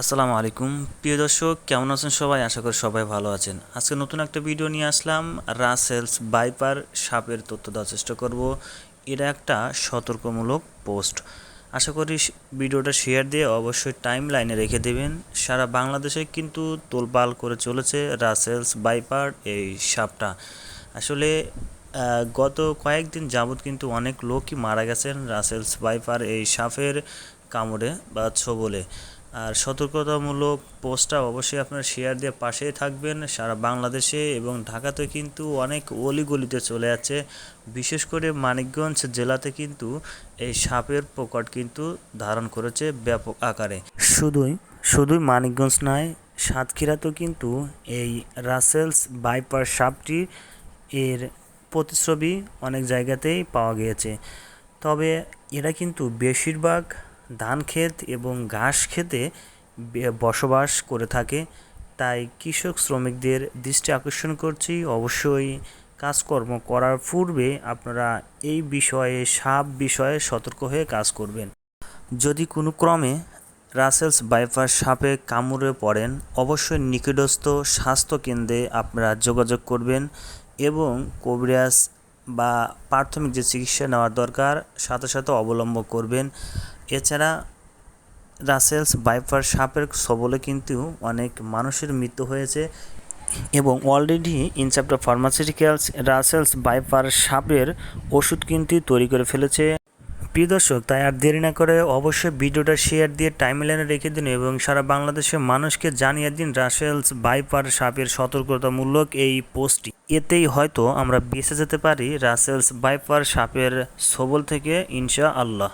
আসসালামু আলাইকুম প্রিয় দর্শক, কেমন আছেন সবাই? আশা করি সবাই ভালো আছেন। আজকে নতুন একটা ভিডিও নিয়ে আসলাম। রাসেলস ভাইপার সাপের তথ্য দেওয়ার চেষ্টা করব। এটা একটা সতর্কমূলক পোস্ট। আশা করি ভিডিওটা শেয়ার দিয়ে অবশ্যই টাইম লাইনে রেখে দেবেন। সারা বাংলাদেশে কিন্তু তোলপাল করে চলেছে রাসেলস ভাইপার এই সাপটা। আসলে গত কয়েকদিন যাবৎ কিন্তু অনেক লোকই মারা গেছেন রাসেলস ভাইপার এই সাপের কামড়ে বা ছোবলে। আর সতর্কতামূলক পোস্টটা অবশ্যই আপনারা শেয়ার দিয়ে পাশেই থাকবেন। সারা বাংলাদেশে এবং ঢাকাতে কিন্তু অনেক অলিগলিতে চলে যাচ্ছে। বিশেষ করে মানিকগঞ্জ জেলাতে কিন্তু এই সাপের প্রকট কিন্তু ধারণ করেছে ব্যাপক আকারে। শুধুই মানিকগঞ্জ নয়, সাতক্ষীরাতেও কিন্তু এই রাসেলস ভাইপার সাপটি এর প্রতিচ্ছবি অনেক জায়গাতেই পাওয়া গিয়েছে। তবে এরা কিন্তু বেশিরভাগ ধান ক্ষেত এবং ঘাস খেতে বসবাস করে থাকে। তাই কৃষক শ্রমিকদের দৃষ্টি আকর্ষণ করছি, অবশ্যই কাজকর্ম করার পূর্বে আপনারা এই সাপ বিষয়ে সতর্ক হয়ে কাজ করবেন। যদি কোনো ক্রমে রাসেলস ভাইপার সাপে কামড়ে পড়েন, অবশ্যই নিকটস্থ স্বাস্থ্যকেন্দ্রে আপনারা যোগাযোগ করবেন এবং কবিরাজ বা প্রাথমিক যে চিকিৎসা নেওয়ার দরকার সাথে সাথে অবলম্বন করবেন। এছাড়া রাসেলস ভাইপার সাপের ছোবলে কিন্তু অনেক মানুষের মৃত্যু হয়েছে এবং already Incepta pharmaceuticals Russell's viper সাপের ওষুধ কিন্তু তৈরি করে ফেলেছে। প্রিয় দর্শক, তাই আর দেরি না করে অবশ্যই ভিডিওটা শেয়ার দিয়ে টাইমলাইনে রেখে দিন এবং সারা বাংলাদেশের মানুষকে জানিয়ে দিন রাসেলস ভাইপার সাপের সতর্কতামূলক এই পোস্টটি। এতেই হয়তো আমরা বেঁচে যেতে পারি রাসেলস ভাইপার সাপের ছোবল থেকে, ইনশাআল্লাহ।